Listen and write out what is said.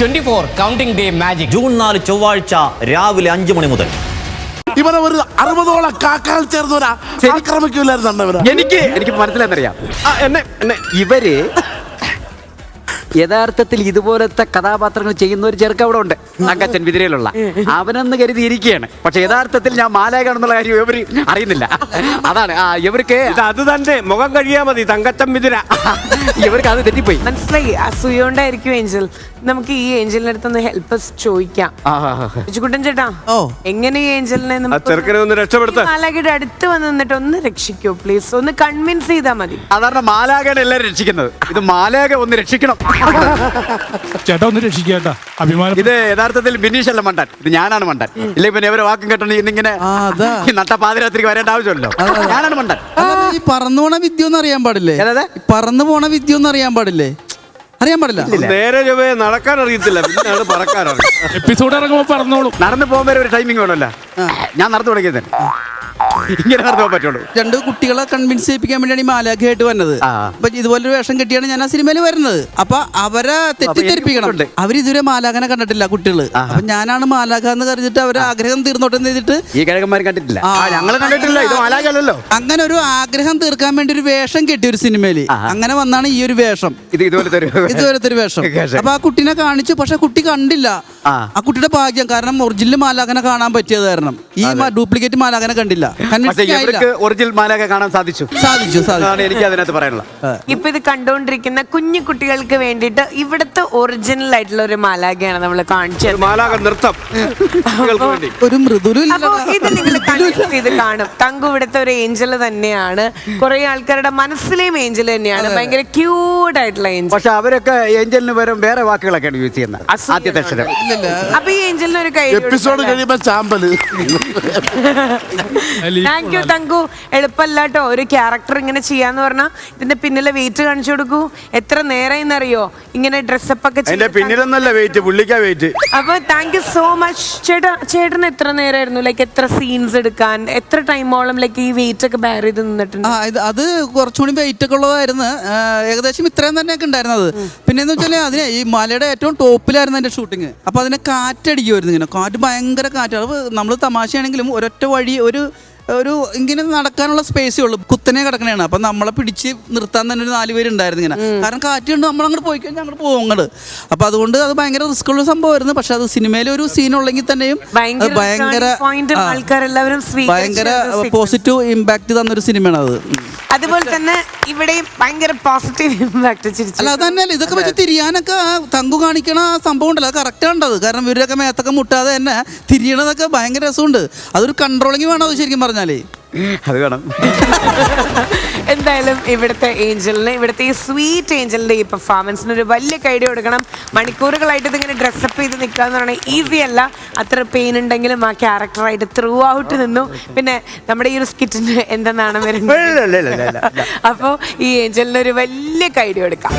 24 counting day magic June 4 ചൊവ്വാഴ്ച രാവിലെ 5 മണി മുതൽ. ഇവരെ ഒരു 60ഓളം കാക്കകൾ ചേർന്നവരാ ആക്രമിക്കൂലായിരുന്നു. എനിക്ക് മനസ്സിലായെന്നറിയാം. ഇവര് യഥാർത്ഥത്തിൽ ഇതുപോലത്തെ കഥാപാത്രങ്ങൾ ചെയ്യുന്ന ഒരു ചെറുക്ക അവിടെ ഉണ്ട്, തങ്കച്ചൻ വിതിരയിലുള്ള. അവനെന്ന് കരുതിയിരിക്കുകയാണ്. പക്ഷെ യഥാർത്ഥത്തിൽ ഞാൻ മാലാകാണെന്നുള്ള കാര്യം ഇവര് അറിയുന്നില്ല. അതാണ് ഇവർക്ക് അത് തന്നെ മുഖം കഴിയാ മതി. തങ്കച്ചൻ വിതിര ഇവർക്ക് അത് തെറ്റിപ്പോയി. മനസ്സിലായി. അസൂയോണ്ടായിരിക്കും ഏഞ്ചൽ. നമുക്ക് ഈ ഏഞ്ചലിന്റെ അടുത്തൊന്ന് ഹെൽപ്പ് ചോദിക്കാം. കുട്ടൻ ചേട്ടാ, എങ്ങനെ ഈ ഏഞ്ചലിനെ ചെറുക്കനെ ഒന്ന് രക്ഷപ്പെടുത്ത മാലാഖയുടെ അടുത്ത് വന്ന് നിന്നിട്ട് ഒന്ന് രക്ഷിക്കോ പ്ലീസ്? ഒന്ന് കൺവിൻസ് ചെയ്താൽ മതി. സാധാരണ മാലാഖയാണ് എല്ലാവരും രക്ഷിക്കുന്നത്. ഇത് മാലാഖ ഒന്ന് രക്ഷിക്കണം. ചേട്ടാ ഒന്ന് രക്ഷിക്കേട്ടാ, അഭിമാനം. ഇത് യഥാർത്ഥത്തിൽ ബിനീഷ് അല്ല മണ്ടൻ, ഇത് ഞാനാണ് മണ്ടൻ. ഇല്ലേ പിന്നെ ഇവരെ വാക്കും കേട്ടോ ഇന്നിങ്ങനെ നട്ട പാതിരാത്രിക്ക് വരേണ്ട ആവശ്യമല്ലോ. ഞാനാണ് മണ്ടൻ. ഈ പറന്നു പോണ വിദ്യ ഒന്നും അറിയാൻ പാടില്ലേ? പറന്നു പോണ വിദ്യ ഒന്നും അറിയാൻ പാടില്ലേ? അറിയാൻ പാടില്ല. നേരെ ചൊവ്വേ നടക്കാൻ അറിയത്തില്ല, പിന്നെയാണ് പറക്കാൻ അറിയാം. എപ്പിസോഡ് ഇറങ്ങുമ്പോ പറഞ്ഞോളൂ. നടന്നു പോകുമ്പോൾ ഒരു ടൈമിംഗ് വേണമല്ലോ. ഞാൻ നടന്നു തുടങ്ങിയത് ഇങ്ങനെ നടന്നു പോകാൻ പറ്റുള്ളൂ. 2 കുട്ടികളെ കൺവിൻസ് ചെയ്യിപ്പിക്കാൻ വേണ്ടിയാണ് ഈ മാലാഖയായിട്ട് വന്നത്. അപ്പൊ ഇതുപോലൊരു വേഷം കെട്ടിയാണ് ഞാൻ ആ സിനിമയിൽ വരുന്നത്. അപ്പൊ അവരെ തെറ്റിദ്ധരിപ്പിക്കണം. അവരിതുവരെ മാലാഖനെ കണ്ടിട്ടില്ല കുട്ടികള്. അപ്പൊ ഞാനാണ് മാലാഖ എന്ന് കരുതിട്ട് അവരെ ആഗ്രഹം തീർന്നോട്ടെ എന്ന് ചെയ്തിട്ട് ഈ കിഴക്കന്മാർ കണ്ടിട്ടില്ല, ഞങ്ങൾ കണ്ടിട്ടില്ല. ഇത് മാലാഖല്ലോ. അങ്ങനെ ഒരു ആഗ്രഹം തീർക്കാൻ വേണ്ടി ഒരു വേഷം കെട്ടി ഒരു സിനിമയില്. അങ്ങനെ വന്നാണ് ഈ ഒരു വേഷം, ഇതുപോലത്തെ ഒരു വേഷം. അപ്പൊ ആ കുട്ടീനെ കാണിച്ചു, പക്ഷെ കുട്ടി കണ്ടില്ല. ആ കുട്ടിയുടെ ഭാഗ്യം, കാരണം ഒറിജിനൽ മാലാഖനെ കാണാൻ പറ്റിയത് കാരണം ഈ ഡ്യൂപ്ലിക്കേറ്റ് മാലാഖനെ കണ്ടില്ല. ഒറിജിനൽ മാലാഖ കാണാൻ സാധിച്ചു. എനിക്ക് അതിനകത്ത് പറയാനുള്ള. ഇപ്പൊ ഇത് കണ്ടുകൊണ്ടിരിക്കുന്ന കുഞ്ഞു കുട്ടികൾക്ക് വേണ്ടിയിട്ട് ഇവിടുത്തെ ഒറിജിനൽ ആയിട്ടുള്ള ഒരു മാലാഖയാണ് നമ്മൾ കാണിച്ചത്. മാലാഖ നൃത്തം ഒരു മൃദുല. അപ്പൊ ഇത് നിങ്ങൾ കൺവിൻസ് ചെയ്ത് കാണും. തങ്കു ഇവിടുത്തെ ഒരു ഏഞ്ചൽ തന്നെയാണ്. കുറെ ആൾക്കാരുടെ മനസ്സിലെയും ഏഞ്ചൽ തന്നെയാണ്. ഭയങ്കര ക്യൂട്ട് ആയിട്ടുള്ള ഏഞ്ചൽ. പക്ഷെ അവരൊക്കെ ഏഞ്ചലിന് പകരം വേറെ വാക്കുകളൊക്കെയാണ് യൂസ് ചെയ്യുന്നത്. ആദ്യത്തെ അക്ഷരം. അപ്പൊ ഈ ഏഞ്ചലിന് ഒരു കൈ എപ്പിസോഡ് കഴിയുമ്പോ ചാമ്പല്. Thank you Thanku. എളുപ്പമല്ല കേട്ടോ ഒരു ക്യാരക്ടർ ഇങ്ങനെ ചെയ്യാന്ന് പറഞ്ഞാൽ. ഇതിന്റെ പിന്നിലെ വെയിറ്റ് കാണിച്ചു കൊടുക്കൂ. എത്ര നേരമെന്നറിയോ ഇങ്ങനെ ഡ്രസ്സപ്പ് ഒക്കെ പിന്നിലൊന്നല്ല വെയിറ്റ്, പുള്ളിക്കാ വെയിറ്റ്. അപ്പൊ താങ്ക് യു സോ മച്ച് ചേട്ടന് എത്ര നേരമായിരുന്നു ലൈക്ക് എത്ര സീൻസ് എടുക്കാൻ എത്ര ടൈമോളം ലൈക്ക് ഈ വെയിറ്റ് ഒക്കെ ബെയർ ചെയ്ത് നിന്നിട്ടുണ്ട്? അത് കുറച്ചുകൂടി വെയിറ്റ് ഒക്കെ ഉള്ളതായിരുന്നു. ഏകദേശം ഇത്രയും തന്നെയൊക്കെ ഉണ്ടായിരുന്നത്. പിന്നെ എന്ന് വെച്ചാൽ അതിന് ഈ മലയുടെ ഏറ്റവും ടോപ്പിലായിരുന്നു അതിന്റെ ഷൂട്ടിങ്. അപ്പൊ അതിനെ കാറ്റടിക്കുമായിരുന്നു. ഇങ്ങനെ കാറ്റ്, ഭയങ്കര കാറ്റാണ്. അപ്പൊ നമ്മൾ തമാശയാണെങ്കിലും ഒരൊറ്റ വഴി ഒരു ഇങ്ങനെ നടക്കാനുള്ള സ്പേസേ ഉള്ളൂ. കുത്തനെ കിടക്കണേണ്. അപ്പം നമ്മളെ പിടിച്ച് നിർത്താൻ തന്നെ ഒരു 4 പേരുണ്ടായിരുന്നു ഇങ്ങനെ. കാരണം കാറ്റ് കൊണ്ട് നമ്മളങ്ങോട്ട് പോയി കഴിഞ്ഞാൽ അങ്ങോട്ട് പോകും അങ്ങോട്ട്. അപ്പം അതുകൊണ്ട് അത് ഭയങ്കര റിസ്ക് ഉള്ള സംഭവമായിരുന്നു. പക്ഷെ അത് സിനിമയിൽ ഒരു സീൻ ഉള്ളെങ്കിൽ തന്നെയും ഭയങ്കര പോസിറ്റീവ് ഇമ്പാക്ട് തന്നൊരു സിനിമയാണ് അത്. അതുപോലെ തന്നെ ഇവിടെയും ഭയങ്കര പോസിറ്റീവ് ഇമ്പാക്ട്. അല്ല അതന്നെയല്ല, ഇതൊക്കെ വെച്ച് തിരിയാനൊക്കെ തങ്കു കാണിക്കണ സംഭവം ഉണ്ടല്ലോ, അത് കറക്റ്റ് ആണ്ടത്. കാരണം ഇവരൊക്കെ മേത്തൊക്കെ മുട്ടാതെ തന്നെ തിരിയണതൊക്കെ ഭയങ്കര രസമുണ്ട്. അതൊരു കൺട്രോളിങ് വേണം അത് ശരിക്കും പറഞ്ഞാലേ. അത് വേണം. എന്തായാലും ഇവിടുത്തെ ഏഞ്ചലിന്, ഇവിടുത്തെ ഈ സ്വീറ്റ് ഏഞ്ചലിന്റെ ഈ പെർഫോമൻസിന് ഒരു വലിയ കൈഡി കൊടുക്കണം. മണിക്കൂറുകളായിട്ട് ഇതിങ്ങനെ ഡ്രസ്സപ്പ് ചെയ്ത് നിൽക്കുക എന്ന് പറഞ്ഞാൽ ഈസി അല്ല. അത്ര പെയിൻ ഉണ്ടെങ്കിലും ആ ക്യാരക്ടറായിട്ട് ത്രൂ ഔട്ട് നിന്നു. പിന്നെ നമ്മുടെ ഈ ഒരു സ്കിറ്റിന് എന്തെന്നാണ് വരുന്നത്. അപ്പോൾ ഈ ഏഞ്ചലിന് ഒരു വലിയ കൈഡി കൊടുക്കാം.